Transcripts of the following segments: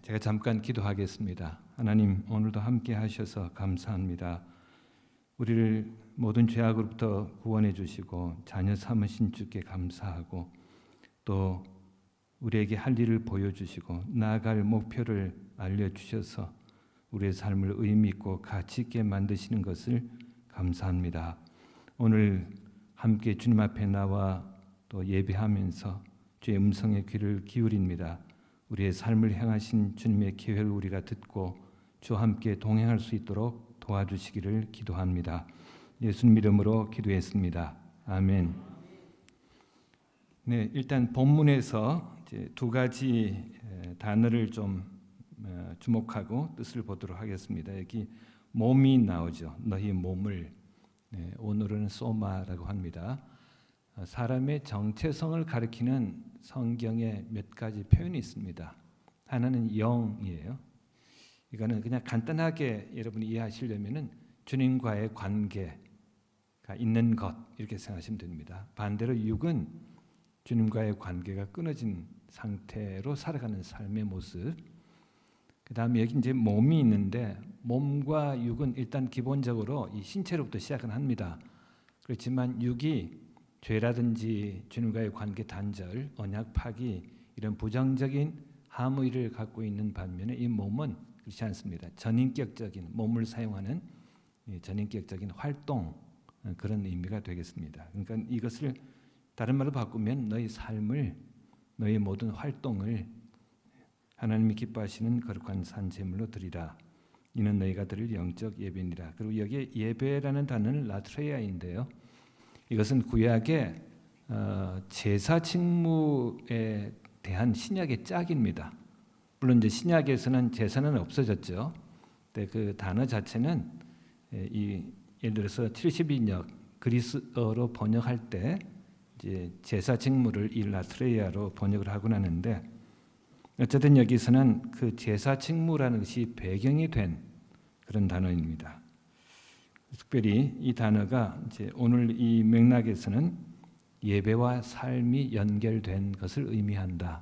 제가 잠깐 기도하겠습니다. 하나님, 오늘도 함께 하셔서 감사합니다. 우리를 모든 죄악으로부터 구원해 주시고 자녀 삼으신 주께 감사하고, 또 우리에게 할 일을 보여주시고 나아갈 목표를 알려주셔서 우리의 삶을 의미 있고 가치 있게 만드시는 것을 감사합니다. 오늘 함께 주님 앞에 나와 또 예배하면서 주의 음성에 귀를 기울입니다. 우리의 삶을 향하신 주님의 계획을 우리가 듣고 주와 함께 동행할 수 있도록 도와주시기를 기도합니다. 예수님 이름으로 기도했습니다. 아멘. 네, 일단 본문에서 이제 두 가지 단어를 좀 주목하고 뜻을 보도록 하겠습니다. 여기 몸이 나오죠. 너희 몸을, 오늘은 소마라고 합니다. 사람의 정체성을 가리키는 성경에 몇 가지 표현이 있습니다. 하나는 영이에요. 이거는 그냥 간단하게 여러분이 이해하시려면은 주님과의 관계가 있는 것, 이렇게 생각하시면 됩니다. 반대로 육은 주님과의 관계가 끊어진 상태로 살아가는 삶의 모습. 그 다음에 여기 이제 몸이 있는데, 몸과 육은 일단 기본적으로 이 신체로부터 시작은 합니다. 그렇지만 육이 죄라든지 주님과의 관계 단절, 언약 파기, 이런 부정적인 함의를 갖고 있는 반면에 이 몸은 그렇지 않습니다. 전인격적인 몸을 사용하는 전인격적인 활동, 그런 의미가 되겠습니다. 그러니까 이것을 다른 말로 바꾸면 너희 삶을, 너희 모든 활동을 하나님이 기뻐하시는 거룩한 산 제물로 드리라. 이는 너희가 드릴 영적 예배니라. 그리고 여기에 예배라는 단어는 라트레아인데요. 이것은 구약의 제사 직무에 대한 신약의 짝입니다. 물론 이제 신약에서는 제사는 없어졌죠. 근데 그 단어 자체는 예를 들어서 70인역 그리스어로 번역할 때 이제 제사 직무를 일라트레이아로 번역을 하곤 하는데, 어쨌든 여기서는 그 제사 직무라는 것이 배경이 된 그런 단어입니다. 특별히 이 단어가 이제 오늘 이 맥락에서는 예배와 삶이 연결된 것을 의미한다.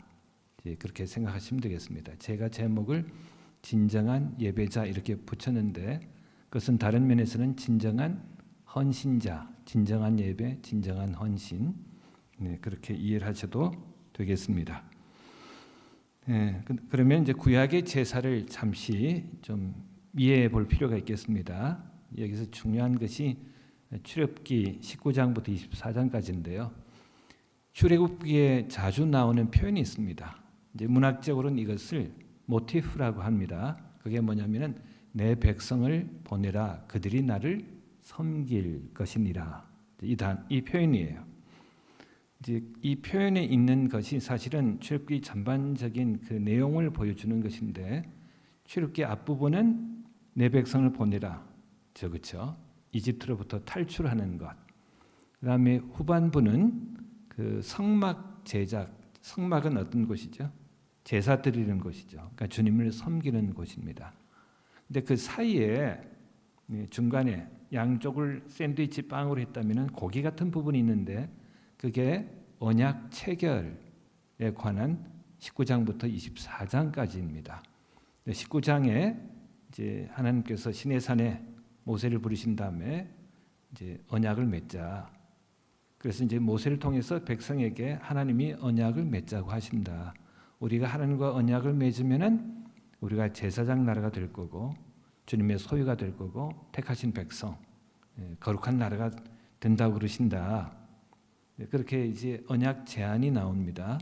이제 그렇게 생각하시면 되겠습니다. 제가 제목을 진정한 예배자 이렇게 붙였는데, 그것은 다른 면에서는 진정한 헌신자, 진정한 예배, 진정한 헌신, 그렇게 이해를 하셔도 되겠습니다. 그러면 이제 구약의 제사를 잠시 좀 이해해 볼 필요가 있겠습니다. 여기서 중요한 것이 출애굽기 19장부터 24장까지인데요. 출애굽기에 자주 나오는 표현이 있습니다. 이제 문학적으로는 이것을 모티프라고 합니다. 그게 뭐냐면은 내 백성을 보내라, 그들이 나를 섬길 것이니라. 이 표현이에요. 이제 이 표현에 있는 것이 사실은 출애굽기 전반적인 그 내용을 보여주는 것인데, 출애굽기 앞부분은 내 백성을 보내라, 그렇죠? 이집트로부터 탈출하는 것. 그다음에 후반부는 그 성막 제작, 성막은 어떤 곳이죠? 제사 드리는 곳이죠. 그러니까 주님을 섬기는 곳입니다. 근데 그 사이에 중간에 양쪽을 샌드위치 빵으로 했다면 고기 같은 부분이 있는데, 그게 언약 체결에 관한 19장부터 24장까지입니다. 19장에 이제 하나님께서 시내산에 모세를 부르신 다음에 이제 언약을 맺자. 그래서 이제 모세를 통해서 백성에게 하나님이 언약을 맺자고 하신다. 우리가 하나님과 언약을 맺으면은 우리가 제사장 나라가 될 거고, 주님의 소유가 될 거고, 택하신 백성, 거룩한 나라가 된다고 그러신다. 그렇게 이제 언약 제안이 나옵니다.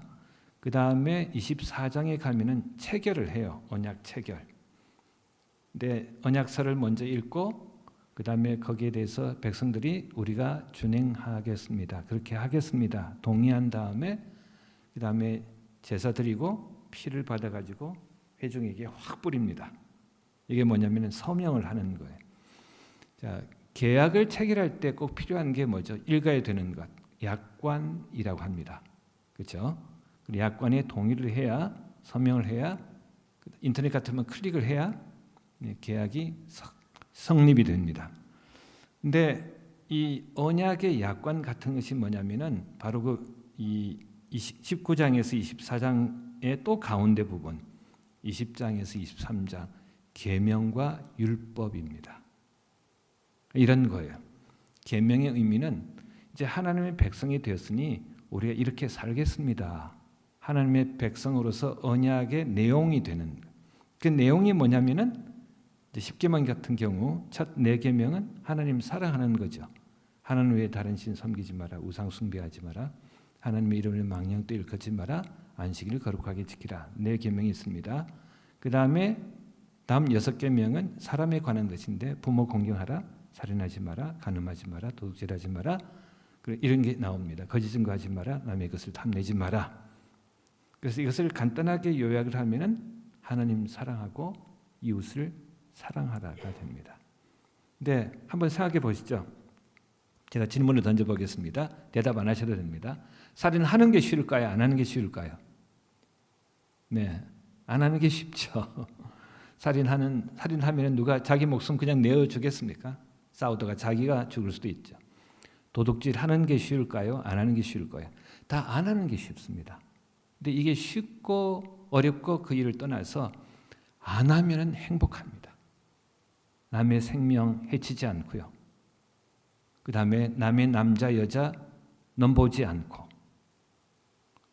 그 다음에 24장에 가면은 체결을 해요. 언약 체결. 근데 언약서를 먼저 읽고, 그 다음에 거기에 대해서 백성들이 우리가 준행하겠습니다, 그렇게 하겠습니다, 동의한 다음에 그 다음에 제사 드리고 피를 받아가지고 회중에게 확 뿌립니다. 이게 뭐냐면 서명을 하는 거예요. 자, 계약을 체결할 때 꼭 필요한 게 뭐죠? 읽어야 되는 것, 약관이라고 합니다. 그렇죠? 약관에 동의를 해야, 서명을 해야, 인터넷 같으면 클릭을 해야 계약이 성립이 됩니다. 근데 이 언약의 약관 같은 것이 뭐냐면은 바로 이 19장에서 24장의 또 가운데 부분, 20장에서 23장 계명과 율법입니다. 이런 거예요. 계명의 의미는 이제 하나님의 백성이 되었으니 우리가 이렇게 살겠습니다. 하나님의 백성으로서 언약의 내용이 되는 그 내용이 뭐냐면은 10계명 같은 경우 첫 4계명은 하나님 사랑하는 거죠. 하나님 외에 다른 신 섬기지 마라. 우상 숭배하지 마라. 하나님의 이름을 망령 또 일컫지 마라. 안식일을 거룩하게 지키라. 4계명이 있습니다. 그 다음에 다음 6계명은 사람에 관한 것인데 부모 공경하라. 살인하지 마라. 간음하지 마라. 도둑질하지 마라. 이런 게 나옵니다. 거짓 증거하지 마라. 남의 것을 탐내지 마라. 그래서 이것을 간단하게 요약을 하면은 하나님 사랑하고 이웃을 사랑하라가 됩니다. 근데 한번 생각해 보시죠. 제가 질문을 던져보겠습니다. 대답 안 하셔도 됩니다. 살인하는 게 쉬울까요? 안 하는 게 쉬울까요? 네, 안 하는 게 쉽죠. 살인하면 누가 자기 목숨 그냥 내어주겠습니까? 싸우다가 자기가 죽을 수도 있죠. 도둑질 하는 게 쉬울까요? 안 하는 게 쉬울까요? 다 안 하는 게 쉽습니다. 근데 이게 쉽고 어렵고 그 일을 떠나서 안 하면은 행복합니다. 남의 생명 해치지 않고요. 그 다음에 남의 남자 여자 넘보지 않고,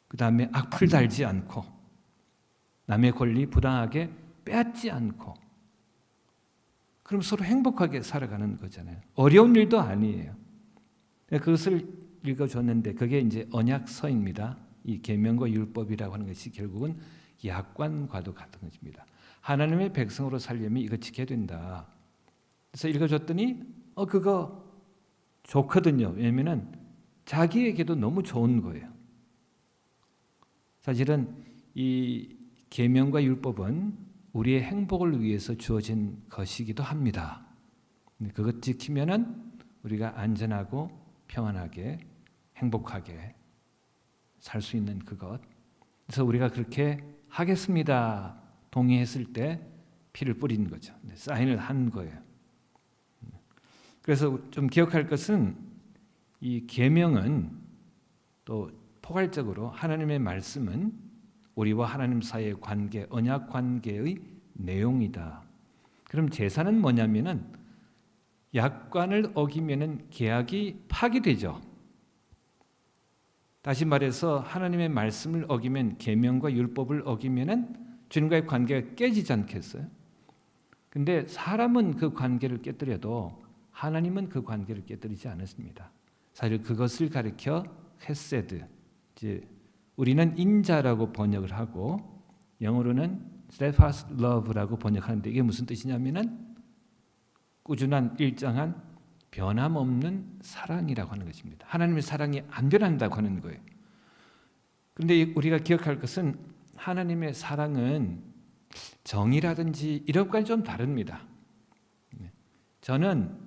그 다음에 악플 달지 않고, 남의 권리 부당하게 빼앗지 않고, 그럼 서로 행복하게 살아가는 거잖아요. 어려운 일도 아니에요. 그것을 읽어줬는데 그게 이제 언약서입니다. 이 계명과 율법이라고 하는 것이 결국은 약관과도 같은 것입니다. 하나님의 백성으로 살려면 이거 지켜야 된다. 그래서 읽어줬더니 그거 좋거든요. 왜냐하면 자기에게도 너무 좋은 거예요. 사실은 이 계명과 율법은 우리의 행복을 위해서 주어진 것이기도 합니다. 그것 지키면은 우리가 안전하고 평안하게 행복하게 살 수 있는 그것. 그래서 우리가 그렇게 하겠습니다. 동의했을 때 피를 뿌리는 거죠. 사인을 한 거예요. 그래서 좀 기억할 것은 이 계명은 또 포괄적으로 하나님의 말씀은 우리와 하나님 사이의 관계, 언약 관계의 내용이다. 그럼 제사는 뭐냐면은 약관을 어기면은 계약이 파기되죠. 다시 말해서 하나님의 말씀을 어기면 계명과 율법을 어기면은 주님과의 관계가 깨지지 않겠어요? 근데 사람은 그 관계를 깨뜨려도 하나님은 그 관계를 깨뜨리지 않았습니다. 사실 그것을 가리켜 헤세드, 이제 우리는 인자라고 번역을 하고 영어로는 steadfast love라고 번역하는데 이게 무슨 뜻이냐면은 꾸준한 일정한 변함없는 사랑이라고 하는 것입니다. 하나님의 사랑이 안 변한다고 하는 거예요. 그런데 우리가 기억할 것은 하나님의 사랑은 정이라든지 이런 것과는 좀 다릅니다. 저는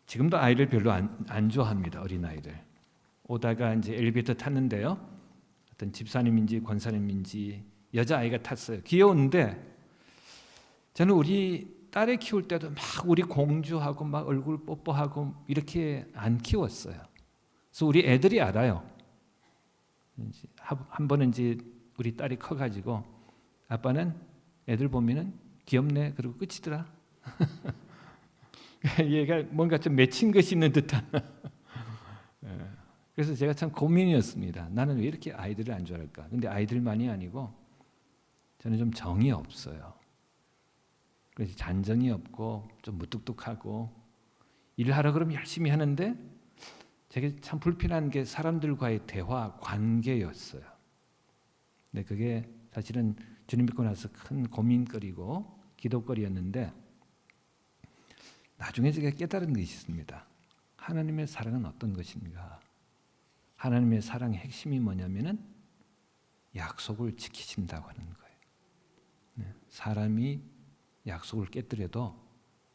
지금도 아이를 별로 안 좋아합니다. 어린아이들. 오다가 이제 엘리베이터 탔는데요. 어떤 집사님인지 권사님인지 여자아이가 탔어요. 귀여운데 저는 우리 딸애 키울 때도 막 우리 공주하고 막 얼굴 뽀뽀하고 이렇게 안 키웠어요. 그래서 우리 애들이 알아요. 한 번은 이제 우리 딸이 커가지고 아빠는 애들 보면은 귀엽네 그러고 끝이더라. 얘가 뭔가 좀 맺힌 것이 있는 듯한. 그래서 제가 참 고민이었습니다. 나는 왜 이렇게 아이들을 안 좋아할까? 근데 아이들만이 아니고 저는 좀 정이 없어요. 그래서 잔정이 없고 좀 무뚝뚝하고 일을 하라 그러면 열심히 하는데 제게 참 불편한 게 사람들과의 대화 관계였어요. 근데 그게 사실은 주님 믿고 나서 큰 고민거리고 기도거리였는데 나중에 제가 깨달은 것이 있습니다. 하나님의 사랑은 어떤 것인가? 하나님의 사랑의 핵심이 뭐냐면은 약속을 지키신다고 하는 거예요. 사람이 약속을 깨뜨려도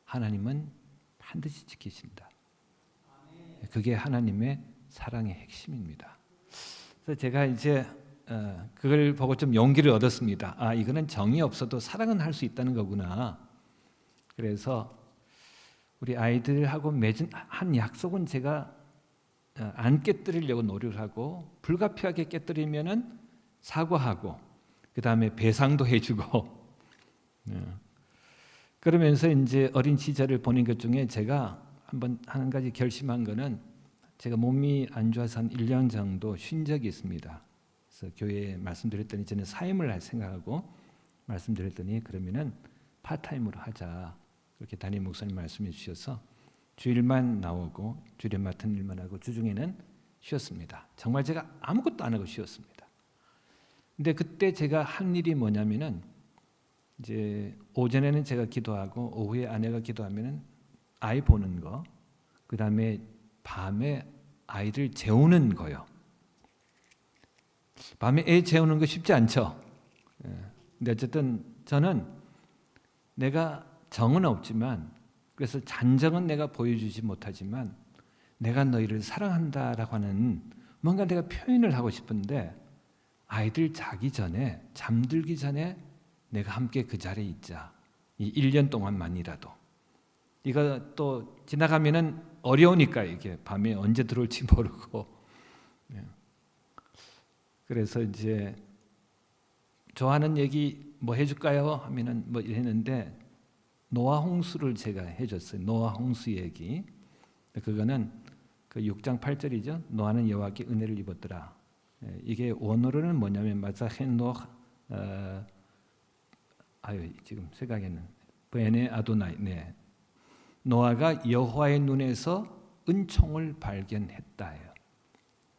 하나님은 반드시 지키신다. 그게 하나님의 사랑의 핵심입니다. 그래서 제가 이제 그걸 보고 좀 용기를 얻었습니다. 아, 이거는 정이 없어도 사랑은 할 수 있다는 거구나. 그래서 우리 아이들하고 맺은 한 약속은 제가 안 깨뜨리려고 노력을 하고 불가피하게 깨뜨리면은 사과하고 그 다음에 배상도 해주고. 그러면서 이제 어린 시절을 보낸 것 중에 제가 한번 한 가지 결심한 거는, 제가 몸이 안 좋아서 한 1년 정도 쉰 적이 있습니다. 그래서 교회에 말씀드렸더니 저는 사임을 할 생각하고 말씀드렸더니 그러면은 파타임으로 하자. 그렇게 담임 목사님 말씀해 주셔서 주일만 나오고 주일에 맡은 일만 하고 주중에는 쉬었습니다. 정말 제가 아무것도 안 하고 쉬었습니다. 근데 그때 제가 한 일이 뭐냐면은, 이제 오전에는 제가 기도하고 오후에 아내가 기도하면은 아이 보는 거, 그 다음에 밤에 아이를 재우는 거요. 밤에 애 재우는 거 쉽지 않죠. 근데 어쨌든 저는 내가 정은 없지만, 그래서 잔정은 내가 보여주지 못하지만 내가 너희를 사랑한다라고 하는 뭔가 내가 표현을 하고 싶은데, 아이들 자기 전에, 잠들기 전에 내가 함께 그 자리에 있자. 이 1년 동안만이라도. 이거 또 지나가면은 어려우니까, 이게 밤에 언제 들어올지 모르고. 그래서 이제 좋아하는 얘기 뭐 해줄까요? 하면은 뭐 이랬는데, 노아 홍수를 제가 해줬어요. 노아 홍수 얘기. 그거는 그 6장 8절이죠. 노아는 여호와께 은혜를 입었더라. 이게 원어로는 뭐냐면 마자헨노 지금 생각에는 베네 아도나이. 네. 노아가 여호와의 눈에서 은총을 발견했다예요.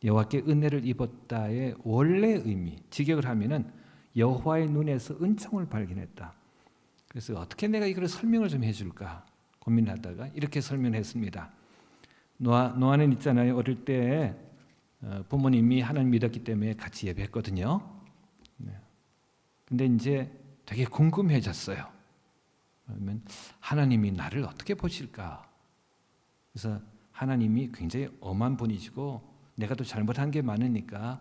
여호와께 은혜를 입었다의 원래 의미, 직역을 하면은 여호와의 눈에서 은총을 발견했다. 그래서 어떻게 내가 이걸 설명을 좀 해줄까 고민하다가 이렇게 설명했습니다. 노아는 있잖아요. 어릴 때 부모님이 하나님 믿었기 때문에 같이 예배했거든요. 근데 이제 되게 궁금해졌어요. 그러면 하나님이 나를 어떻게 보실까? 그래서 하나님이 굉장히 엄한 분이시고 내가 또 잘못한 게 많으니까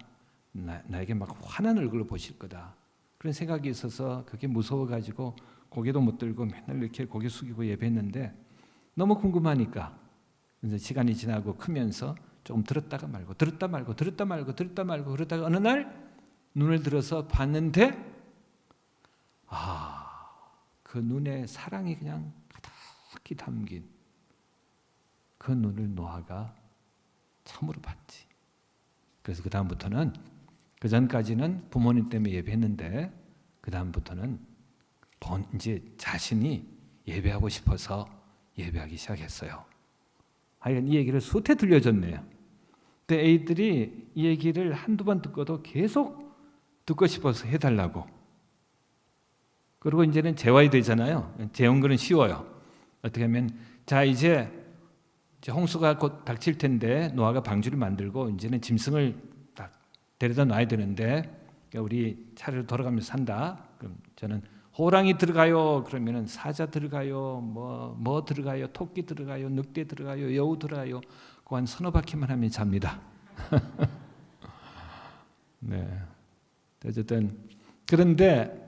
나에게 막 화난 얼굴로 보실 거다. 그런 생각이 있어서 그게 무서워가지고 고개도 못 들고 맨날 이렇게 고개 숙이고 예배했는데, 너무 궁금하니까 그래서 시간이 지나고 크면서 조금 들었다가 말고 그러다가 어느 날 눈을 들어서 봤는데, 그 눈에 사랑이 그냥 가득히 담긴 그 눈을 노아가 처음으로 봤지. 그래서 그 다음부터는, 그 전까지는 부모님 때문에 예배했는데 그 다음부터는 이제 자신이 예배하고 싶어서 예배하기 시작했어요. 하여간 이 얘기를 수태 들려줬네요. 근데 애들이 이 얘기를 한두 번 듣고도 계속 듣고 싶어서 해달라고. 그리고 이제는 재워야 되잖아요. 재운 거는 쉬워요. 어떻게 하면, 자 이제 홍수가 곧 닥칠 텐데 노아가 방주를 만들고 이제는 짐승을 딱 데려다 놔야 되는데 우리 차례로 돌아가면서 산다. 그럼 저는 호랑이 들어가요. 그러면은 사자 들어가요. 뭐 들어가요. 토끼 들어가요. 늑대 들어가요. 여우 들어가요. 그 한 서너 바퀴만 하면 잡니다. 네. 어쨌든 그런데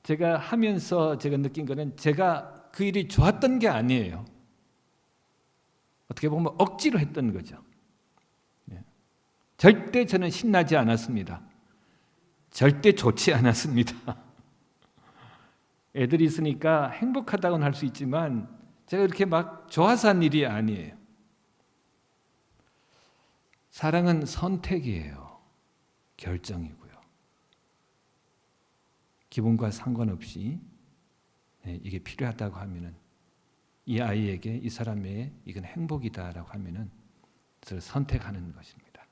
제가 하면서 제가 느낀 거는, 제가 그 일이 좋았던 게 아니에요. 어떻게 보면 억지로 했던 거죠. 절대 저는 신나지 않았습니다. 절대 좋지 않았습니다. 애들이 있으니까 행복하다고는 할 수 있지만 제가 그렇게 막 좋아서 한 일이 아니에요. 사랑은 선택이에요. 결정이고요. 기분과 상관없이 이게 필요하다고 하면은, 이 아이에게, 이 사람의 이건 행복이다라고 하면은 그것을 선택하는 것입니다.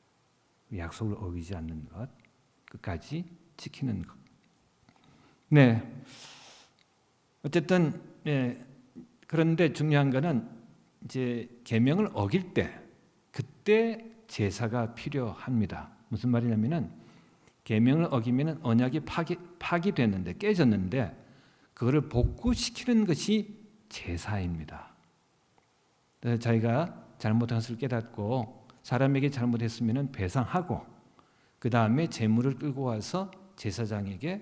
약속을 어기지 않는 것, 끝까지 지키는 것. 네. 어쨌든 그런데 중요한 것은 이제 계명을 어길 때, 그때 제사가 필요합니다. 무슨 말이냐면은, 계명을 어기면은 언약이 파기됐는데, 깨졌는데 그거를 복구시키는 것이 제사입니다. 그래서 자기가 잘못한 것을 깨닫고 사람에게 잘못했으면 배상하고 그 다음에 제물을 끌고 와서 제사장에게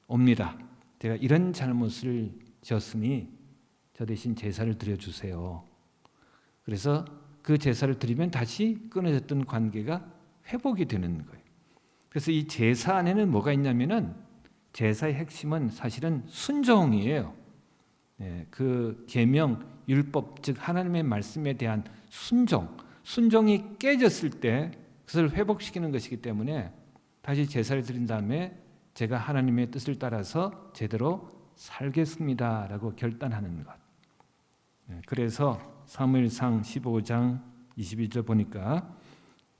옵니다. 제가 이런 잘못을 지었으니 저 대신 제사를 드려주세요. 그래서 그 제사를 드리면 다시 끊어졌던 관계가 회복이 되는 거예요. 그래서 이 제사 안에는 뭐가 있냐면은 제사의 핵심은 사실은 순종이에요. 그 계명, 율법, 즉 하나님의 말씀에 대한 순종이 깨졌을 때 그것을 회복시키는 것이기 때문에 다시 제사를 드린 다음에 제가 하나님의 뜻을 따라서 제대로 살겠습니다라고 결단하는 것. 그래서 사무엘상 15장 22절 보니까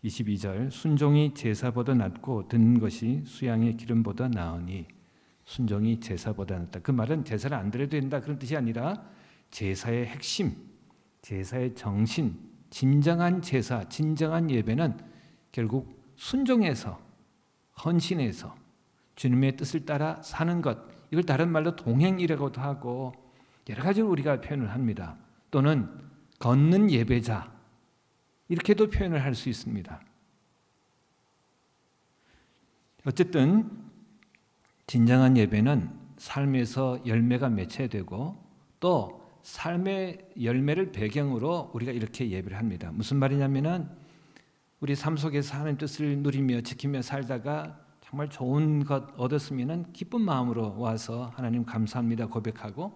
22절 순종이 제사보다 낫고 듣는 것이 수양의 기름보다 나으니 순종이 제사보다 낫다. 그 말은 제사를 안 드려도 된다 그런 뜻이 아니라 제사의 핵심, 제사의 정신, 진정한 제사, 진정한 예배는 결국 순종해서 헌신해서 주님의 뜻을 따라 사는 것. 이걸 다른 말로 동행이라고도 하고 여러 가지로 우리가 표현을 합니다. 또는 걷는 예배자 이렇게도 표현을 할 수 있습니다. 어쨌든 진정한 예배는 삶에서 열매가 맺혀야 되고 또 삶의 열매를 배경으로 우리가 이렇게 예배를 합니다. 무슨 말이냐면은 우리 삶 속에서 하나님 뜻을 누리며 지키며 살다가 정말 좋은 것 얻었으면은 기쁜 마음으로 와서 하나님 감사합니다 고백하고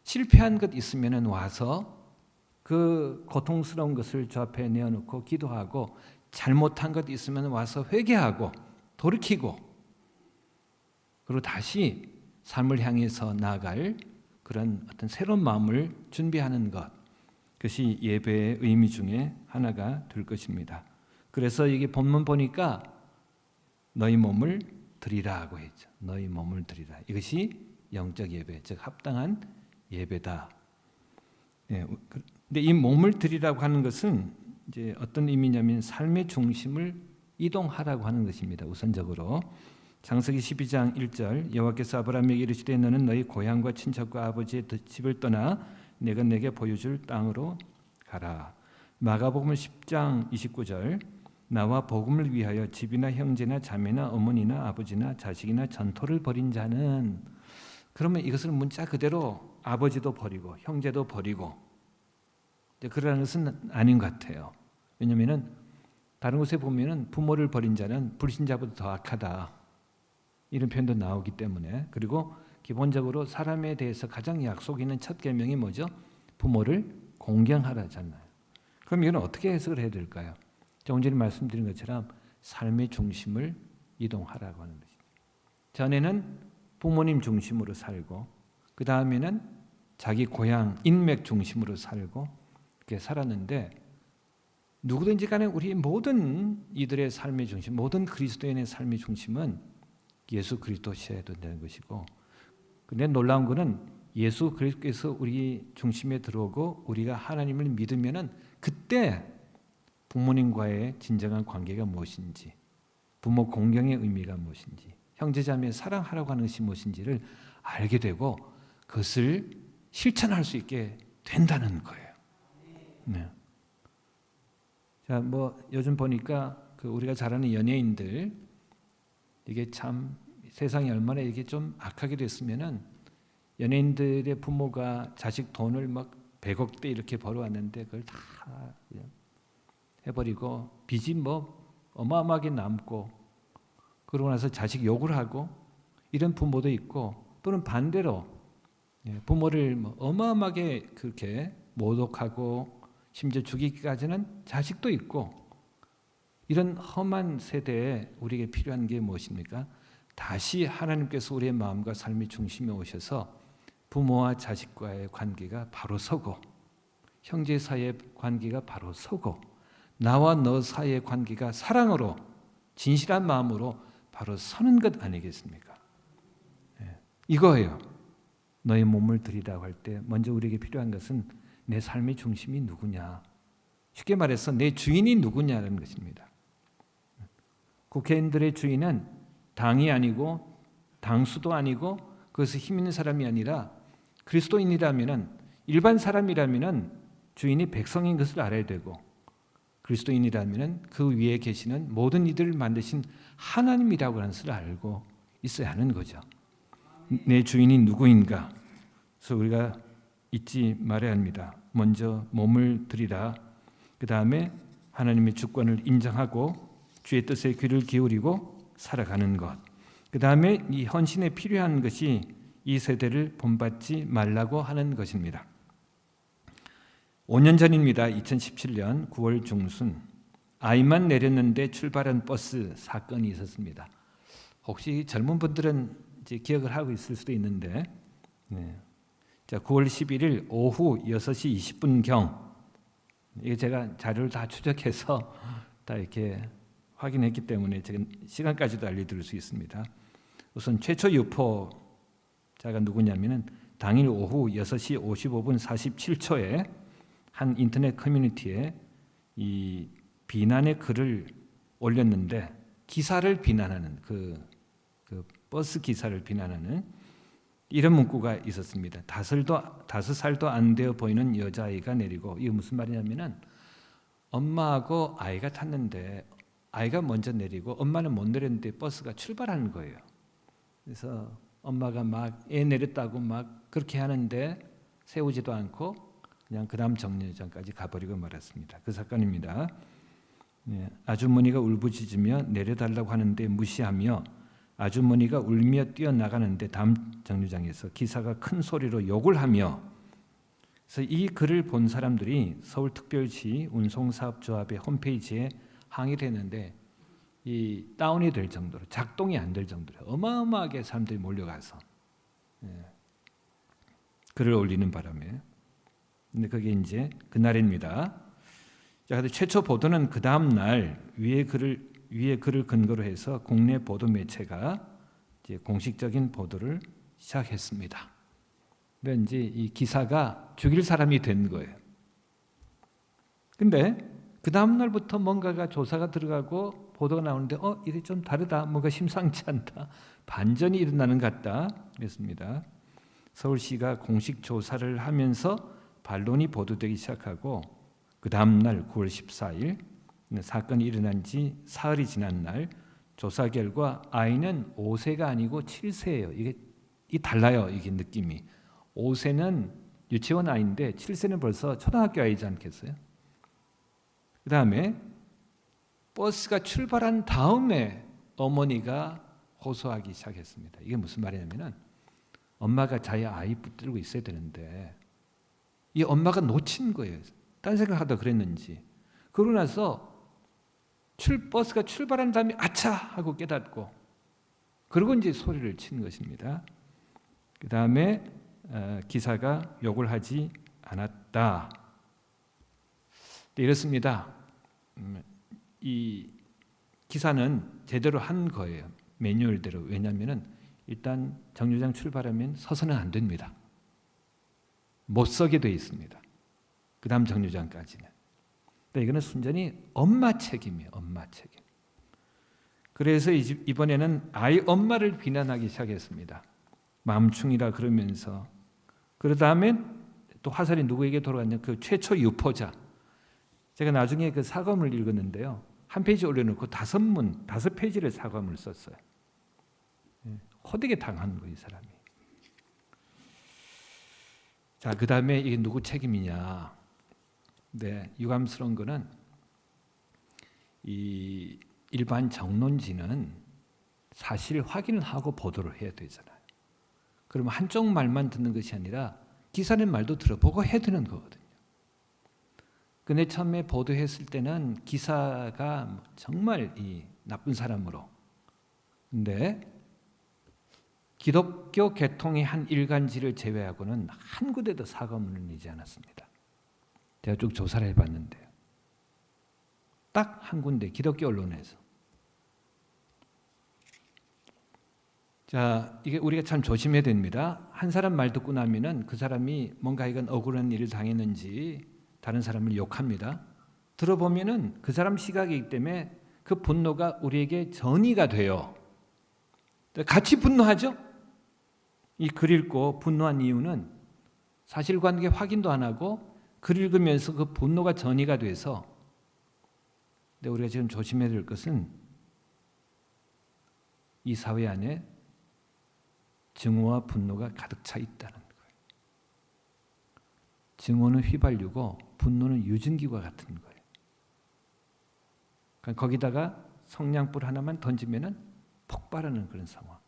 실패한 것 있으면은 와서 그 고통스러운 것을 주 앞에 내어놓고 기도하고 잘못한 것 있으면 와서 회개하고 돌이키고 그리고 다시 삶을 향해서 나아갈 그런 어떤 새로운 마음을 준비하는 것 그것이 예배의 의미 중에 하나가 될 것입니다. 그래서 이게 본문 보니까 너희 몸을 드리라고 했죠. 너희 몸을 드리라. 이것이 영적 예배, 즉 합당한 예배다. 근데 이 몸을 드리라고 하는 것은 이제 어떤 의미냐면 삶의 중심을 이동하라고 하는 것입니다. 우선적으로 창세기 12장 1절 여호와께서 아브라함에게 이르시되 너는 너희 고향과 친척과 아버지의 집을 떠나 내가 내게 보여줄 땅으로 가라. 마가복음 10장 29절 나와 복음을 위하여 집이나 형제나 자매나 어머니나 아버지나 자식이나 전토를 벌인 자는 그러면 이것을 문자 그대로 아버지도 버리고 형제도 버리고 그러라는 것은 아닌 것 같아요. 왜냐하면 다른 곳에 보면은 부모를 버린 자는 불신자보다 더 악하다 이런 표현도 나오기 때문에 그리고 기본적으로 사람에 대해서 가장 약속 있는 첫 계명이 뭐죠? 부모를 공경하라잖아요. 그럼 이건 어떻게 해석을 해야 될까요? 조금 전에 말씀드린 것처럼 삶의 중심을 이동하라고 하는 것입니다. 전에는 부모님 중심으로 살고 그 다음에는 자기 고향 인맥 중심으로 살고 그렇게 살았는데 누구든지 간에 우리 모든 이들의 삶의 중심, 모든 그리스도인의 삶의 중심은 예수 그리스도셔야 된다는 것이고 근데 놀라운 것은 예수 그리스도께서 우리 중심에 들어오고 우리가 하나님을 믿으면은 그때 부모님과의 진정한 관계가 무엇인지 부모 공경의 의미가 무엇인지 형제자매 사랑하라고 하는 것이 무엇인지를 알게 되고 그것을 실천할 수 있게 된다는 거예요. 네. 자, 뭐 요즘 보니까 그 우리가 잘 아는 연예인들 이게 참 세상이 얼마나 이게 좀 악하게 됐으면은 연예인들의 부모가 자식 돈을 막 100억대 이렇게 벌어왔는데 그걸 다 해버리고 빚이 뭐 어마어마하게 남고 그러고 나서 자식 욕을 하고 이런 부모도 있고 또는 반대로 부모를 뭐 어마어마하게 그렇게 모독하고 심지어 죽이기까지는 자식도 있고 이런 험한 세대에 우리에게 필요한 게 무엇입니까? 다시 하나님께서 우리의 마음과 삶의 중심에 오셔서 부모와 자식과의 관계가 바로 서고 형제 사이의 관계가 바로 서고 나와 너 사이의 관계가 사랑으로 진실한 마음으로 바로 서는 것 아니겠습니까? 이거예요. 너의 몸을 드리라고 할 때 먼저 우리에게 필요한 것은 내 삶의 중심이 누구냐. 쉽게 말해서 내 주인이 누구냐는 것입니다. 국회의원들의 주인은 당이 아니고 당수도 아니고 그것이 힘 있는 사람이 아니라 그리스도인이라면은 일반 사람이라면은 주인이 백성인 것을 알아야 되고 그리스도인이라면은 그 위에 계시는 모든 이들을 만드신 하나님이라고 하는 것을 알고 있어야 하는 거죠. 내 주인이 누구인가? 그래서 우리가 잊지 말아야 합니다. 먼저 몸을 드리라. 그 다음에 하나님의 주권을 인정하고 주의 뜻에 귀를 기울이고 살아가는 것. 그 다음에 이 헌신에 필요한 것이 이 세대를 본받지 말라고 하는 것입니다. 5년 전입니다. 2017년 9월 중순 아이만 내렸는데 출발한 버스 사건이 있었습니다. 혹시 젊은 분들은 이제 기억을 하고 있을 수도 있는데, 자, 9월 11일 오후 6시 20분경 이게 제가 자료를 다 추적해서 다 이렇게 확인했기 때문에 제가 시간까지도 알려드릴 수 있습니다. 우선 최초 유포자가 누구냐면은 당일 오후 6시 55분 47초에 한 인터넷 커뮤니티에 이 비난의 글을 올렸는데 기사를 비난하는 그 버스 기사를 비난하는 이런 문구가 있었습니다. 5살도 안 되어 보이는 여자아이가 내리고, 이게 무슨 말이냐면은 엄마하고 아이가 탔는데 아이가 먼저 내리고 엄마는 못 내렸는데 버스가 출발하는 거예요. 그래서 엄마가 막 애 내렸다고 막 그렇게 하는데 세우지도 않고 그냥 그 다음 정류장까지 가버리고 말았습니다. 그 사건입니다. 아주머니가 울부짖으며 내려달라고 하는데 무시하며 아주머니가 울며 뛰어나가는데 다음 정류장에서 기사가 큰 소리로 욕을 하며, 그래서 이 글을 본 사람들이 서울특별시 운송사업조합의 홈페이지에 항의를 했는데 이 다운이 될 정도로, 작동이 안 될 정도로 어마어마하게 사람들이 몰려가서 글을 올리는 바람에, 근데 그게 이제 그날입니다. 자, 근데 최초 보도는 그 다음 날 위에 글을 근거로 해서 국내 보도 매체가 이제 공식적인 보도를 시작했습니다. 근데 이제 이 기사가 죽일 사람이 된 거예요. 근데 그 다음 날부터 뭔가가 조사가 들어가고 보도가 나오는데 이게 좀 다르다, 뭔가 심상치 않다, 반전이 일어나는 것 같다 그랬습니다. 서울시가 공식 조사를 하면서 반론이 보도되기 시작하고, 그 다음 날 9월 14일 사건이 일어난 지 사흘이 지난 날 조사 결과 아이는 5세가 아니고 7세예요. 이게 달라요. 이게 느낌이. 5세는 유치원 아이인데 7세는 벌써 초등학교 아이지 않겠어요? 그 다음에 버스가 출발한 다음에 어머니가 호소하기 시작했습니다. 이게 무슨 말이냐면은 엄마가 자기 아이 붙들고 있어야 되는데 이 엄마가 놓친 거예요. 딴 생각하다 그랬는지. 그러고 나서 버스가 출발한 다음에 아차 하고 깨닫고, 그리고 이제 소리를 친 것입니다. 그 다음에 기사가 욕을 하지 않았다. 이렇습니다. 이 기사는 제대로 한 거예요. 매뉴얼대로. 왜냐하면 일단 정류장 출발하면 서서는 안 됩니다. 못 서게 돼 있습니다. 그 다음 정류장까지는. 근데 이거는 순전히 엄마 책임이에요. 엄마 책임. 그래서 이번에는 아이 엄마를 비난하기 시작했습니다. 맘충이라 그러면서. 그 다음에 또 화살이 누구에게 돌아갔냐, 그 최초 유포자. 제가 나중에 그 사과문을 읽었는데요. 한 페이지 올려놓고 5페이지를 사과문을 썼어요. 호되게 당한 거예요, 이 사람이. 자, 그 다음에 이게 누구 책임이냐. 네, 유감스러운 거는 이 일반 정론지는 사실 확인을 하고 보도를 해야 되잖아요. 그러면 한쪽 말만 듣는 것이 아니라 기사의 말도 들어보고 해야 되는 거거든요. 근데 처음에 보도했을 때는 기사가 정말 이 나쁜 사람으로, 근데 기독교 계통의 한 일간지를 제외하고는 한 군데도 사과문을 내지 않았습니다. 제가 쭉 조사를 해봤는데요. 딱 한 군데, 기독교 언론에서. 자, 이게 우리가 참 조심해야 됩니다. 한 사람 말 듣고 나면은 그 사람이 뭔가 이건 억울한 일을 당했는지 다른 사람을 욕합니다. 들어보면은 그 사람 시각이기 때문에 그 분노가 우리에게 전이가 돼요. 같이 분노하죠? 이 글 읽고 분노한 이유는 사실관계 확인도 안 하고 글 읽으면서 그 분노가 전이가 돼서. 근데 우리가 지금 조심해야 될 것은 이 사회 안에 증오와 분노가 가득 차 있다는 거예요. 증오는 휘발유고 분노는 유증기와 같은 거예요. 그러니까 거기다가 성냥불 하나만 던지면은 폭발하는 그런 상황.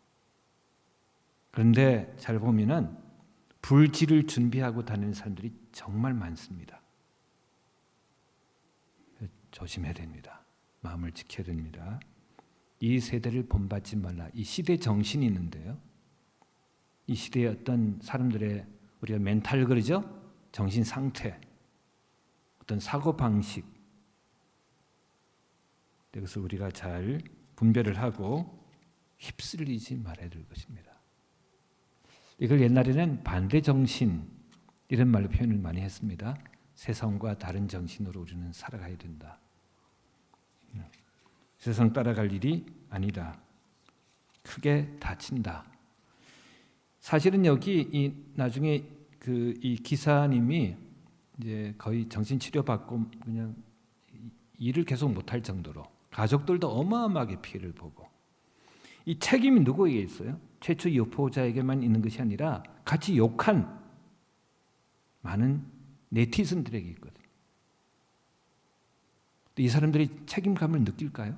그런데 잘 보면은 불지를 준비하고 다니는 사람들이 정말 많습니다. 조심해야 됩니다. 마음을 지켜야 됩니다. 이 세대를 본받지 말라. 이 시대 정신이 있는데요. 이 시대의 어떤 사람들의 우리가 멘탈 그러죠? 정신 상태, 어떤 사고 방식, 이것을 우리가 잘 분별을 하고 휩쓸리지 말아야 될 것입니다. 이걸 옛날에는 반대 정신 이런 말로 표현을 많이 했습니다. 세상과 다른 정신으로 우리는 살아가야 된다. 세상 따라갈 일이 아니다. 크게 다친다. 사실은 여기 나중에 이 기사님이 이제 거의 정신 치료 받고 그냥 일을 계속 못할 정도로 가족들도 어마어마하게 피해를 보고, 이 책임이 누구에게 있어요? 최초 유포자에게만 있는 것이 아니라 같이 욕한 많은 네티즌들에게 있거든요. 이 사람들이 책임감을 느낄까요?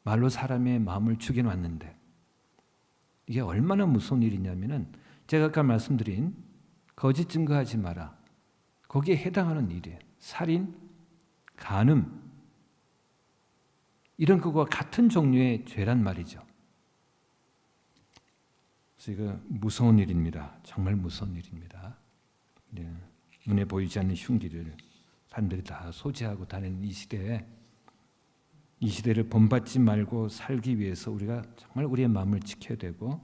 말로 사람의 마음을 죽여놨는데 이게 얼마나 무서운 일이냐면은 제가 아까 말씀드린 거짓 증거하지 마라, 거기에 해당하는 일이에요. 살인, 간음, 이런 것과 같은 종류의 죄란 말이죠. 그래서 이거 무서운 일입니다. 정말 무서운 일입니다. 네. 눈에 보이지 않는 흉기를 사람들이 다 소지하고 다니는 이 시대에, 이 시대를 본받지 말고 살기 위해서 우리가 정말 우리의 마음을 지켜야 되고,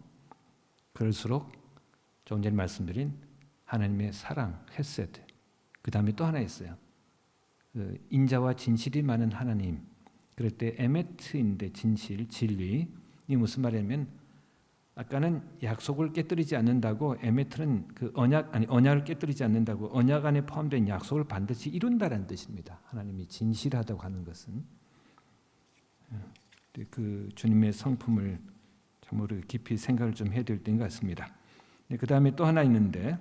그럴수록 조금 전에 말씀드린 하나님의 사랑, 헤세드, 그 다음에 또 하나 있어요. 인자와 진실이 많은 하나님. 그럴 때 에메트인데 진실, 진리. 이 무슨 말이냐면 아까는 약속을 깨뜨리지 않는다고, 에메트는 그 언약을 깨뜨리지 않는다고, 언약 안에 포함된 약속을 반드시 이룬다라는 뜻입니다. 하나님이 진실하다고 하는 것은 그 주님의 성품을 정말 깊이 생각을 좀 해야 될 때인 것 같습니다. 그 다음에 또 하나 있는데,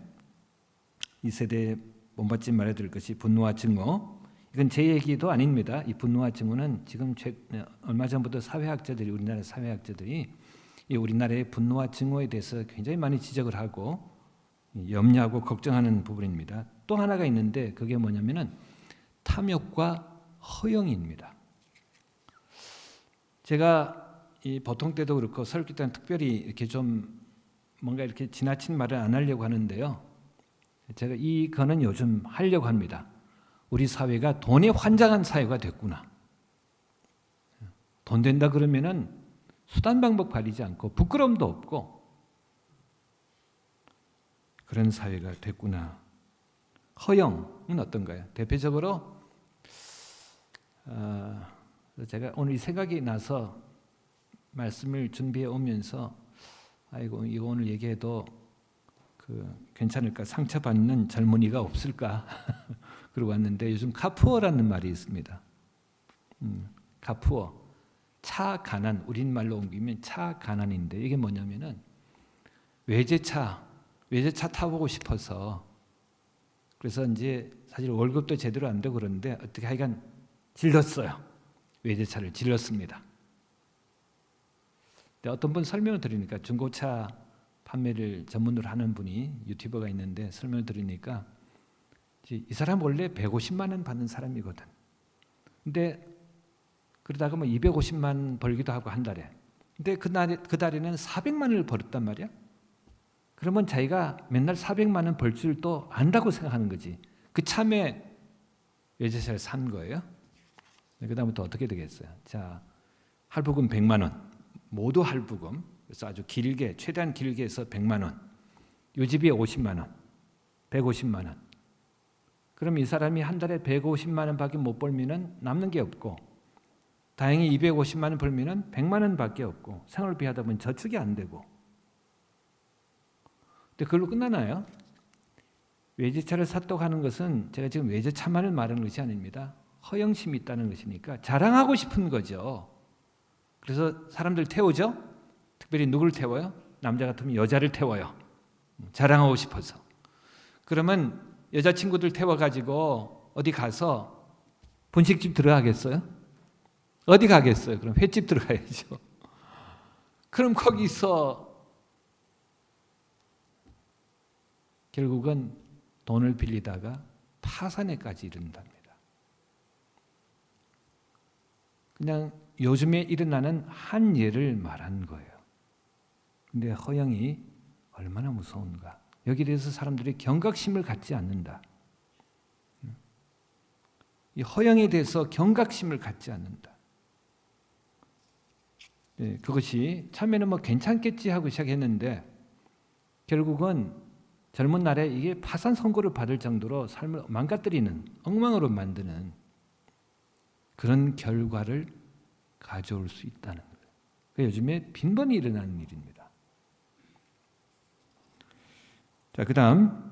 이 세대에 본받지 말아야 될 것이 분노와 증오. 이건 제 얘기도 아닙니다. 이 분노와 증오는 지금 얼마 전부터 사회학자들이, 우리나라 사회학자들이 이 우리나라의 분노와 증오에 대해서 굉장히 많이 지적을 하고 염려하고 걱정하는 부분입니다. 또 하나가 있는데 그게 뭐냐면은 탐욕과 허영입니다. 제가 이 보통 때도 그렇고 설교 때는 특별히 이렇게 좀 뭔가 이렇게 지나친 말을 안 하려고 하는데요. 제가 이거는 요즘 하려고 합니다. 우리 사회가 돈에 환장한 사회가 됐구나. 돈 된다 그러면은 수단 방법 가리지 않고 부끄러움도 없고 그런 사회가 됐구나. 허영은 어떤가요? 대표적으로 제가 오늘 이 생각이 나서 말씀을 준비해 오면서 아이고 이거 오늘 얘기해도 괜찮을까, 상처받는 젊은이가 없을까 그러고 왔는데, 요즘 카푸어라는 말이 있습니다. 카푸어, 차 가난, 우리말로 옮기면 차 가난인데 이게 뭐냐면은 외제차 타보고 싶어서, 그래서 이제 사실 월급도 제대로 안 되고 그러는데 어떻게 하여간 질렀어요. 외제차를 질렀습니다. 근데 어떤 분 설명을 드리니까, 중고차 판매를 전문으로 하는 분이 유튜버가 있는데 설명을 들으니까 이 사람 원래 150만 원 받는 사람이거든. 근데 그러다가 뭐 250만 벌기도 하고 한 달에. 근데 그 달에는 400만 원을 벌었단 말이야. 그러면 자기가 맨날 400만 원 벌 줄 또 안다고 생각하는 거지. 그 참에 외제차를 산 거예요. 그 다음부터 어떻게 되겠어요? 자, 할부금 100만 원, 모두 할부금. 그래서 아주 길게, 최대한 길게 해서 100만 원. 요 집이 50만 원, 150만 원. 그럼 이 사람이 한 달에 150만 원밖에 못 벌면은 남는 게 없고, 다행히 250만 원 벌면은 100만 원밖에 없고, 생활비 하다 보면 저축이 안 되고. 근데 그걸로 끝나나요? 외제차를 샀다고 하는 것은 제가 지금 외제차만을 말하는 것이 아닙니다. 허영심이 있다는 것이니까 자랑하고 싶은 거죠. 그래서 사람들 태우죠? 특별히 누구를 태워요? 남자 같으면 여자를 태워요. 자랑하고 싶어서. 그러면 여자친구들 태워가지고 어디 가서 분식집 들어가겠어요? 어디 가겠어요? 그럼 횟집 들어가야죠. 그럼 거기서 결국은 돈을 빌리다가 파산에까지 이른답니다. 그냥 요즘에 일어나는 한 예를 말한 거예요. 근데 허영이 얼마나 무서운가. 여기에 대해서 사람들이 경각심을 갖지 않는다. 이 허영에 대해서 경각심을 갖지 않는다. 네, 그것이 처음에는 뭐 괜찮겠지 하고 시작했는데 결국은 젊은 날에 이게 파산 선고를 받을 정도로 삶을 망가뜨리는, 엉망으로 만드는 그런 결과를 가져올 수 있다는 거예요. 요즘에 빈번히 일어나는 일입니다. 자, 그다음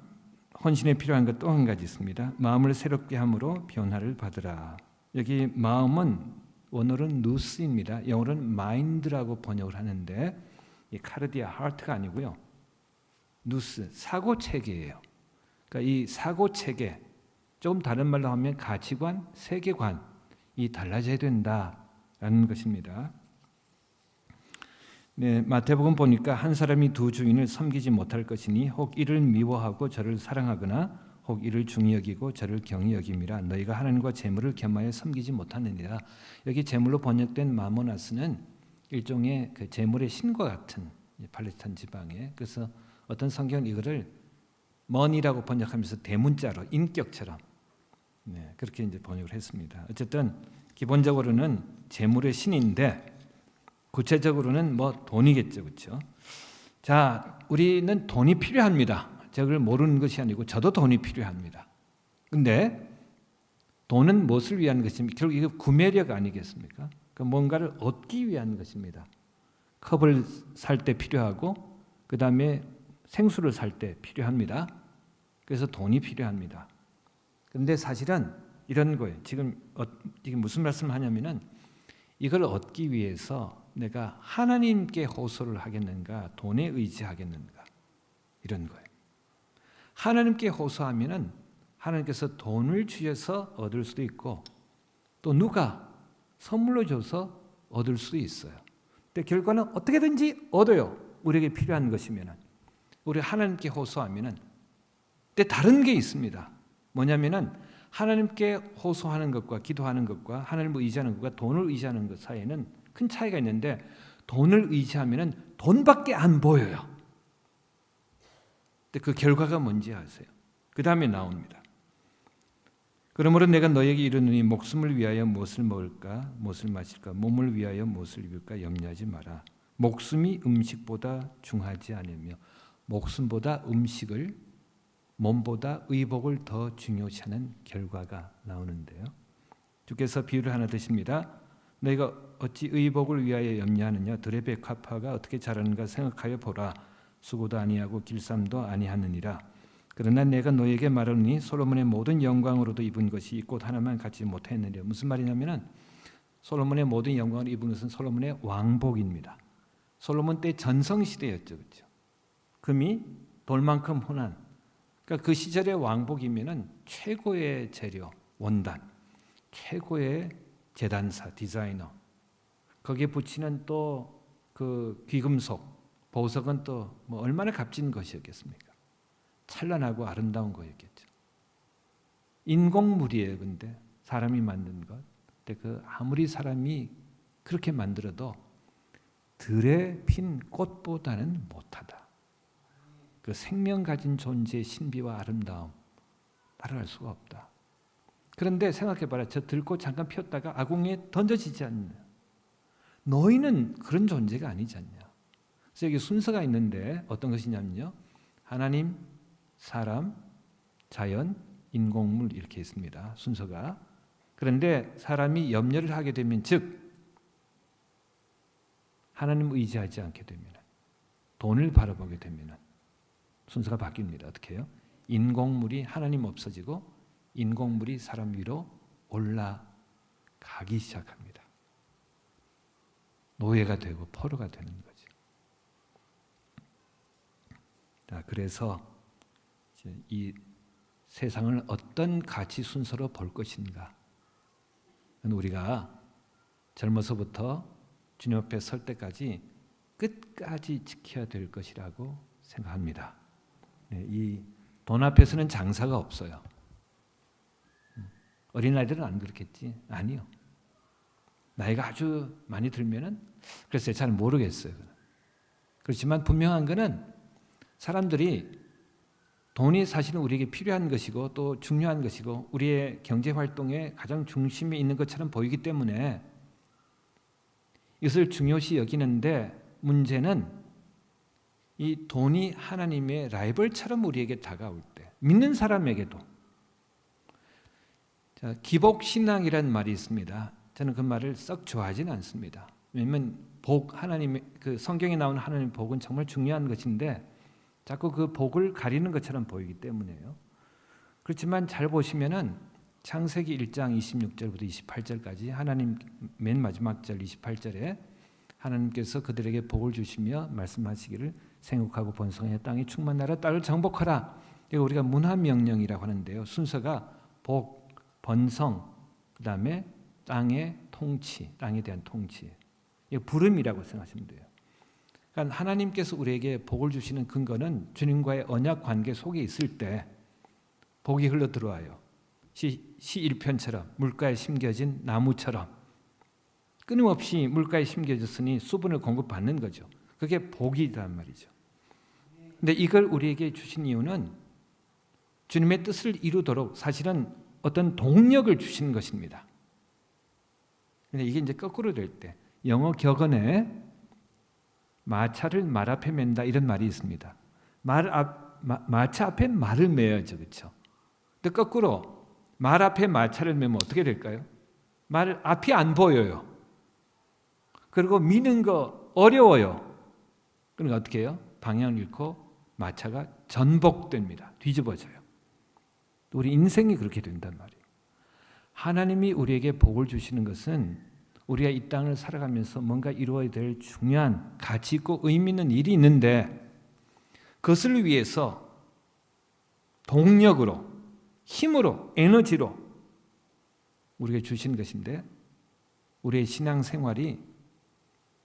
헌신에 필요한 것 또 한 가지 있습니다. 마음을 새롭게 함으로 변화를 받으라. 여기 마음은 원어로는 누스입니다. 영어로는 마인드라고 번역을 하는데 이 카르디아 하트가 아니고요. 누스, 사고 체계예요. 그러니까 이 사고 체계, 조금 다른 말로 하면 가치관, 세계관이 달라져야 된다라는 것입니다. 네, 마태복음 보니까 한 사람이 두 주인을 섬기지 못할 것이니 혹 이를 미워하고 저를 사랑하거나 혹 이를 중히 여기고 저를 경히 여김이라. 너희가 하나님과 재물을 겸하여 섬기지 못하느니라. 여기 재물로 번역된 마모나스는 일종의 그 재물의 신과 같은 팔레스타인 지방에, 그래서 어떤 성경은 이거를 머니라고 번역하면서 대문자로 인격처럼 그렇게 이제 번역을 했습니다. 어쨌든 기본적으로는 재물의 신인데 구체적으로는 뭐 돈이겠죠, 그렇죠? 자, 우리는 돈이 필요합니다. 저걸 모르는 것이 아니고 저도 돈이 필요합니다. 근데 돈은 무엇을 위한 것입니까? 결국 이거 구매력 아니겠습니까? 그 뭔가를 얻기 위한 것입니다. 컵을 살 때 필요하고 그 다음에 생수를 살 때 필요합니다. 그래서 돈이 필요합니다. 그런데 사실은 이런 거예요. 지금 무슨 말씀을 하냐면은 이걸 얻기 위해서 내가 하나님께 호소를 하겠는가, 돈에 의지하겠는가, 이런 거예요. 하나님께 호소하면은 하나님께서 돈을 주셔서 얻을 수도 있고 또 누가 선물로 줘서 얻을 수도 있어요. 근데 결과는 어떻게든지 얻어요. 우리에게 필요한 것이면은. 우리 하나님께 호소하면은. 근데 다른 게 있습니다. 뭐냐면은 하나님께 호소하는 것과 기도하는 것과 하나님을 의지하는 것과 돈을 의지하는 것 사이에는 큰 차이가 있는데 돈을 의지하면은 돈밖에 안 보여요. 근데 그 결과가 뭔지 아세요? 그 다음에 나옵니다. 그러므로 내가 너에게 이르노니 목숨을 위하여 무엇을 먹을까 무엇을 마실까 몸을 위하여 무엇을 입을까 염려하지 마라. 목숨이 음식보다 중하지 않으며 목숨보다 음식을 몸보다 의복을 더 중요시하는 결과가 나오는데요. 주께서 비유를 하나 드십니다. 너희가 어찌 의복을 위하여 염려하느냐 들의 백합화가 어떻게 자라는가 생각하여 보라. 수고도 아니하고 길쌈도 아니하느니라. 그러나 내가 너에게 말하노니 솔로몬의 모든 영광으로도 입은 것이 이 꽃 하나만 갖지 못했느니라. 무슨 말이냐면은 솔로몬의 모든 영광을 입은 것은 솔로몬의 왕복입니다. 솔로몬 때 전성시대였죠. 그렇죠? 금이 돌만큼 혼한, 그러니까 그 시절의 왕복이면은 최고의 재료, 원단, 최고의 제단사, 디자이너, 거기에 붙이는 또 그 귀금속, 보석은 또 뭐 얼마나 값진 것이었겠습니까? 찬란하고 아름다운 거였겠죠. 인공물이에요. 근데 사람이 만든 것. 근데 그 아무리 사람이 그렇게 만들어도 들에 핀 꽃보다는 못하다. 그 생명 가진 존재의 신비와 아름다움 따라갈 수가 없다. 그런데 생각해봐라. 저 들꽃 잠깐 피었다가 아궁이에 던져지지 않냐. 너희는 그런 존재가 아니지 않냐. 그래서 여기 순서가 있는데 어떤 것이냐면요. 하나님, 사람, 자연, 인공물 이렇게 있습니다. 순서가. 그런데 사람이 염려를 하게 되면 즉 하나님을 의지하지 않게 되면 돈을 바라보게 되면 순서가 바뀝니다. 어떻게 해요? 인공물이 하나님 없어지고 인공물이 사람 위로 올라가기 시작합니다. 노예가 되고 포로가 되는 거죠. 자, 그래서 이 세상을 어떤 가치 순서로 볼 것인가 우리가 젊어서부터 주님 앞에 설 때까지 끝까지 지켜야 될 것이라고 생각합니다. 이 돈 앞에서는 장사가 없어요. 어린아이들은 안 그렇겠지? 아니요. 나이가 아주 많이 들면은 글쎄 잘 모르겠어요. 그렇지만 분명한 거는 사람들이 돈이 사실은 우리에게 필요한 것이고 또 중요한 것이고 우리의 경제 활동의 가장 중심에 있는 것처럼 보이기 때문에 이것을 중요시 여기는데 문제는 이 돈이 하나님의 라이벌처럼 우리에게 다가올 때 믿는 사람에게도 기복신앙이라는 말이 있습니다. 저는 그 말을 썩 좋아하지는 않습니다. 왜냐하면 하나님의 그 성경에 나오는 하나님의 복은 정말 중요한 것인데 자꾸 그 복을 가리는 것처럼 보이기 때문에요. 그렇지만 잘 보시면은 창세기 1장 26절부터 28절까지 하나님 맨 마지막 절 28절에 하나님께서 그들에게 복을 주시며 말씀하시기를 생육하고 번성하여 땅이 충만하라 땅을 정복하라. 이거 우리가 문화명령이라고 하는데요. 순서가 복, 번성, 그 다음에 땅의 통치, 땅에 대한 통치. 이거 부름이라고 생각하시면 돼요. 그러니까 하나님께서 우리에게 복을 주시는 근거는 주님과의 언약 관계 속에 있을 때 복이 흘러 들어와요. 시 1편처럼 물가에 심겨진 나무처럼 끊임없이 물가에 심겨졌으니 수분을 공급받는 거죠. 그게 복이란 말이죠. 근데 이걸 우리에게 주신 이유는 주님의 뜻을 이루도록 사실은 어떤 동력을 주시는 것입니다. 근데 이게 이제 거꾸로 될 때 영어 격언에 마차를 말 앞에 맨다 이런 말이 있습니다. 마차 앞에 말을 매야죠, 그렇죠? 근데 거꾸로 말 앞에 마차를 매면 어떻게 될까요? 말 앞이 안 보여요. 그리고 미는 거 어려워요. 그러니까 어떻게 해요? 방향을 잃고 마차가 전복됩니다. 뒤집어져요. 우리 인생이 그렇게 된단 말이에요. 하나님이 우리에게 복을 주시는 것은 우리가 이 땅을 살아가면서 뭔가 이루어야 될 중요한 가치 있고 의미 있는 일이 있는데 그것을 위해서 동력으로, 힘으로, 에너지로 우리에게 주신 것인데 우리의 신앙생활이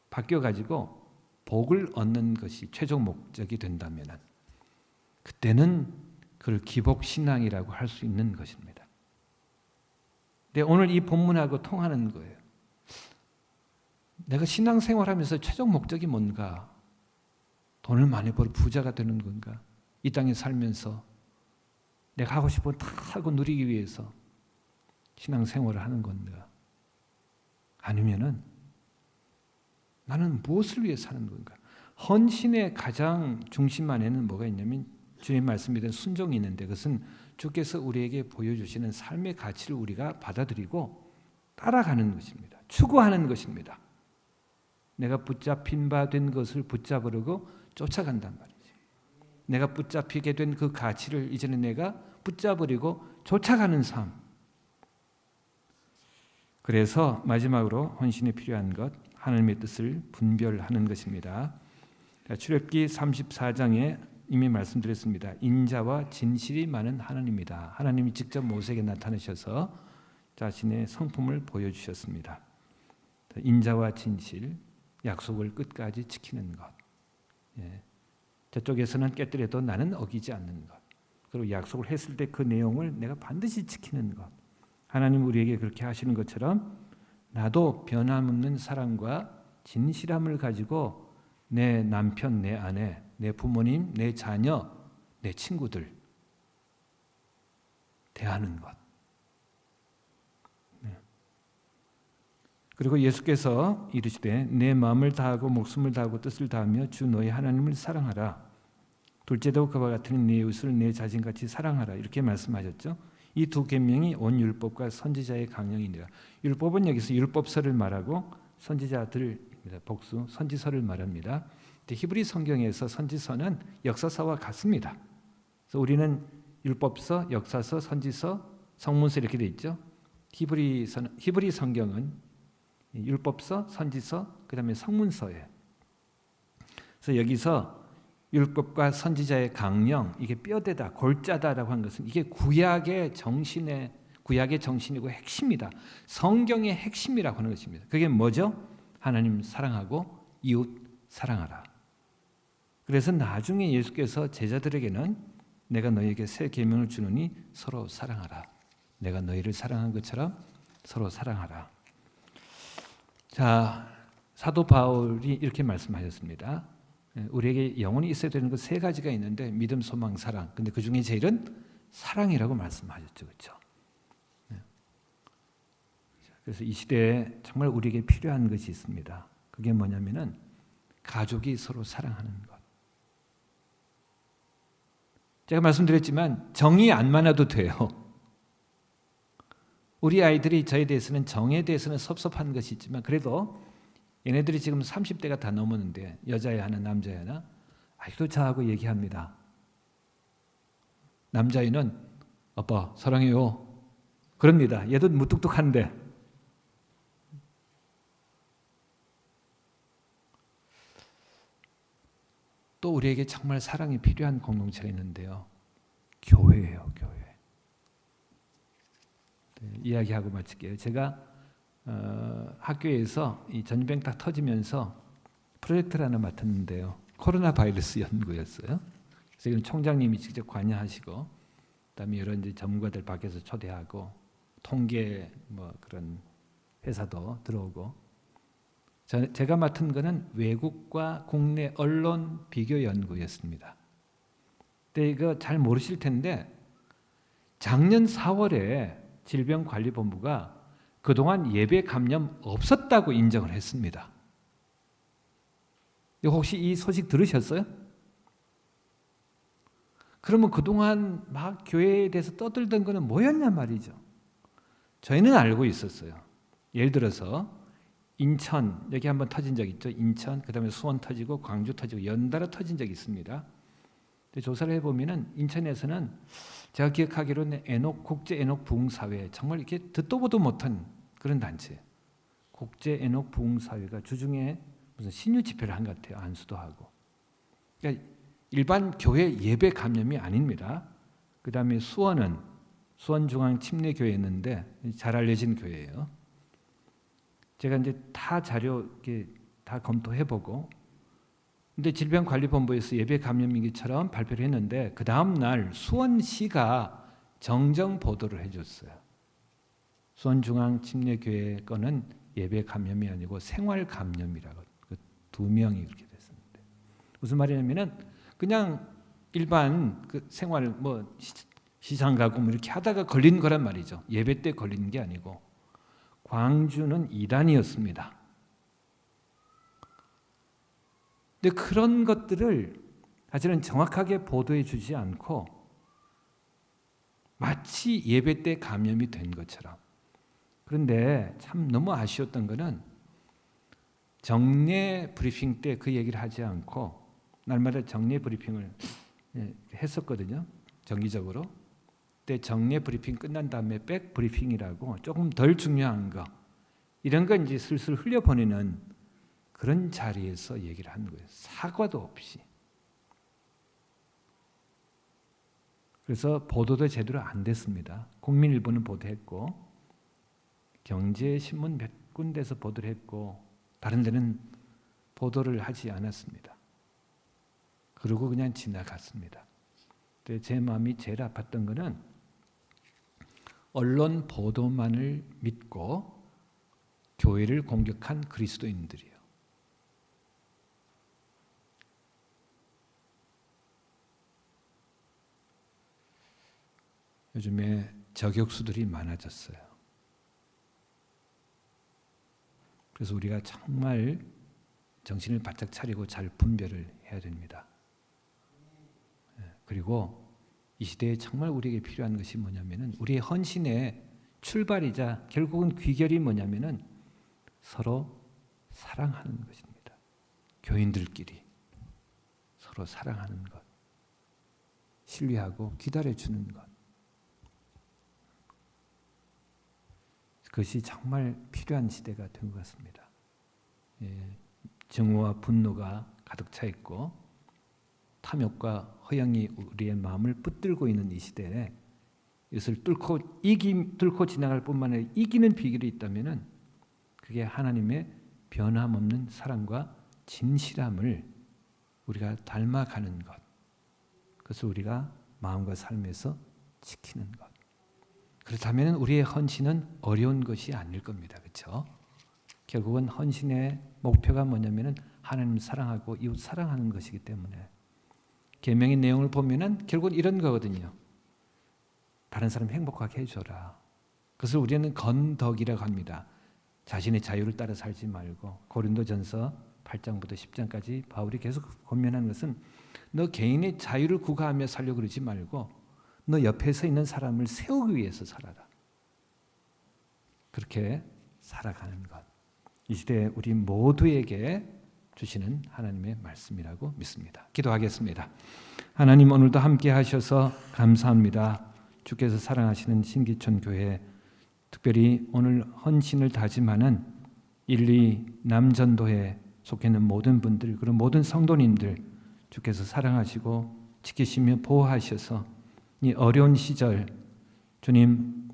바뀌어가지고 복을 얻는 것이 최종 목적이 된다면 그때는 그걸 기복신앙이라고 할 수 있는 것입니다. 근데 오늘 이 본문하고 통하는 거예요. 내가 신앙생활하면서 최종 목적이 뭔가? 돈을 많이 벌어 부자가 되는 건가? 이 땅에 살면서 내가 하고 싶은 거 다 하고 누리기 위해서 신앙생활을 하는 건가? 아니면은 나는 무엇을 위해 사는 건가? 헌신의 가장 중심 안에는 뭐가 있냐면 주님 말씀에 대한 순종이 있는데 그것은 주께서 우리에게 보여주시는 삶의 가치를 우리가 받아들이고 따라가는 것입니다. 추구하는 것입니다. 내가 붙잡힌 바 된 것을 붙잡으려고 쫓아간단 말이지. 내가 붙잡히게 된 그 가치를 이제는 내가 붙잡으려고 쫓아가는 삶. 그래서 마지막으로 헌신이 필요한 것, 하나님의 뜻을 분별하는 것입니다. 출애굽기 34장에 이미 말씀드렸습니다. 인자와 진실이 많은 하나님이다. 하나님이 직접 모세에게 나타나셔서 자신의 성품을 보여주셨습니다. 인자와 진실, 약속을 끝까지 지키는 것. 저쪽에서는 깨뜨려도 나는 어기지 않는 것. 그리고 약속을 했을 때 그 내용을 내가 반드시 지키는 것. 하나님 우리에게 그렇게 하시는 것처럼 나도 변함없는 사랑과 진실함을 가지고 내 남편, 내 아내, 내 부모님, 내 자녀, 내 친구들 대하는 것. 그리고 예수께서 이르시되 내 마음을 다하고 목숨을 다하고 뜻을 다하며 주 너희 하나님을 사랑하라. 둘째도 그와 같은 네 이웃을 내 자신같이 사랑하라. 이렇게 말씀하셨죠. 이 두 계명이 온 율법과 선지자의 강령이니라. 율법은 여기서 율법서를 말하고 선지자들입니다. 복수 선지서를 말합니다. 히브리 성경에서 선지서는 역사서와 같습니다. 그래서 우리는 율법서, 역사서, 선지서, 성문서 이렇게 돼 있죠. 히브리 성경은 율법서, 선지서, 그다음에 성문서예요. 그래서 여기서 율법과 선지자의 강령, 이게 뼈대다, 골자다라고 하는 것은 이게 구약의 정신의 구약의 정신이고 핵심이다. 성경의 핵심이라고 하는 것입니다. 그게 뭐죠? 하나님 사랑하고 이웃 사랑하라. 그래서 나중에 예수께서 제자들에게는 내가 너희에게 새 계명을 주노니 서로 사랑하라. 내가 너희를 사랑한 것처럼 서로 사랑하라. 자, 사도 바울이 이렇게 말씀하셨습니다. 우리에게 영원히 있어야 되는 것 세 가지가 있는데 믿음, 소망, 사랑. 근데 그 중에 제일은 사랑이라고 말씀하셨죠, 그렇죠? 그래서 이 시대에 정말 우리에게 필요한 것이 있습니다. 그게 뭐냐면은 가족이 서로 사랑하는 것. 제가 말씀드렸지만 정이 안 많아도 돼요. 우리 아이들이 저에 대해서는 정에 대해서는 섭섭한 것이 있지만 그래도 얘네들이 지금 30대가 다 넘었는데 여자애 하나 남자애 하나 아직도 저하고 얘기합니다. 남자애는 아빠 사랑해요. 그럽니다. 얘도 무뚝뚝한데. 또 우리에게 정말 사랑이 필요한 공동체가 있는데요. 교회예요, 교회. 네, 이야기하고 마칠게요. 제가 학교에서 이 전염병 딱 터지면서 프로젝트를 하나 맡았는데요. 코로나 바이러스 연구였어요. 그래서 이건 총장님이 직접 관여하시고, 그다음에 여러 이제 전문가들 밖에서 초대하고, 통계 뭐 그런 회사도 들어오고. 제가 맡은 것은 외국과 국내 언론 비교 연구였습니다. 근데 이거 잘 모르실 텐데 작년 4월에 질병관리본부가 그동안 예배 감염 없었다고 인정을 했습니다. 혹시 이 소식 들으셨어요? 그러면 그동안 막 교회에 대해서 떠들던 거는 뭐였냐 말이죠. 저희는 알고 있었어요. 예를 들어서 인천 여기 한번 터진 적 있죠. 인천 그다음에 수원 터지고 광주 터지고 연달아 터진 적이 있습니다. 근데 조사를 해보면은 인천에서는 제가 기억하기로는 국제 에녹 부흥사회 정말 이렇게 듣도 보도 못한 그런 단체 국제 에녹 부흥사회가 주중에 무슨 신유 집회를 한 것 같아요. 안수도 하고. 그러니까 일반 교회 예배 감염이 아닙니다. 그다음에 수원은 수원중앙침례교회였는데 잘 알려진 교회예요. 제가 이제 타 자료 이렇게 다 검토해보고, 근데 질병관리본부에서 예배 감염이기처럼 발표를 했는데 그 다음 날 수원시가 정정 보도를 해줬어요. 수원중앙침례교회 거는 예배 감염이 아니고 생활 감염이라고 그 두 명이 그렇게 됐었는데 무슨 말이냐면은 그냥 일반 그 생활 뭐 시장 가고 뭐 이렇게 하다가 걸린 거란 말이죠. 예배 때 걸리는 게 아니고. 광주는 이단이었습니다. 근데 그런 것들을 사실은 정확하게 보도해 주지 않고 마치 예배 때 감염이 된 것처럼. 그런데 참 너무 아쉬웠던 것은 정례 브리핑 때 그 얘기를 하지 않고 날마다 정례 브리핑을 했었거든요. 정기적으로. 그때 정례 브리핑 끝난 다음에 백 브리핑이라고 조금 덜 중요한 거 이런 거 이제 슬슬 흘려보내는 그런 자리에서 얘기를 하는 거예요. 사과도 없이. 그래서 보도도 제대로 안 됐습니다. 국민일보는 보도했고 경제신문 몇 군데서 보도를 했고 다른 데는 보도를 하지 않았습니다. 그리고 그냥 지나갔습니다. 근데 제 마음이 제일 아팠던 거는 언론 보도만을 믿고 교회를 공격한 그리스도인들이에요. 요즘에 저격수들이 많아졌어요. 그래서 우리가 정말 정신을 바짝 차리고 잘 분별을 해야 됩니다. 그리고 이 시대에 정말 우리에게 필요한 것이 뭐냐면은 우리의 헌신의 출발이자 결국은 귀결이 뭐냐면은 서로 사랑하는 것입니다. 교인들끼리 서로 사랑하는 것, 신뢰하고 기다려주는 것. 그것이 정말 필요한 시대가 된 것 같습니다. 증오와 분노가 가득 차 있고 탐욕과 허영이 우리의 마음을 붙들고 있는 이 시대에 이것을 뚫고 지나갈 뿐만 아니라 이기는 비결이 있다면은 그게 하나님의 변함없는 사랑과 진실함을 우리가 닮아가는 것. 그것을 우리가 마음과 삶에서 지키는 것. 그렇다면 우리의 헌신은 어려운 것이 아닐 겁니다. 그렇죠? 결국은 헌신의 목표가 뭐냐면은 하나님 사랑하고 이웃 사랑하는 것이기 때문에 계명의 내용을 보면은 결국은 이런 거거든요. 다른 사람 행복하게 해줘라. 그것을 우리는 건덕이라고 합니다. 자신의 자유를 따라 살지 말고 고린도전서 8장부터 10장까지 바울이 계속 권면하는 것은 너 개인의 자유를 구가하며 살려고 그러지 말고 너 옆에 서 있는 사람을 세우기 위해서 살아라. 그렇게 살아가는 것. 이 시대에 우리 모두에게 주시는 하나님의 말씀이라고 믿습니다. 기도하겠습니다. 하나님 오늘도 함께 하셔서 감사합니다. 주께서 사랑하시는 신기천 교회 특별히 오늘 헌신을 다짐하는 1, 2 남전도에 속해 있는 모든 분들 그리고 모든 성도님들 주께서 사랑하시고 지키시며 보호하셔서 이 어려운 시절 주님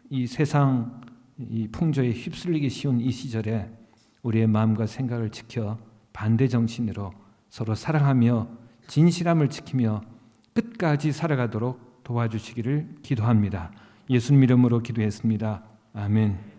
이 세상 이 풍조에 휩쓸리기 쉬운 이 시절에 우리의 마음과 생각을 지켜 반대 정신으로 서로 사랑하며 진실함을 지키며 끝까지 살아가도록 도와주시기를 기도합니다. 예수님 이름으로 기도했습니다. 아멘.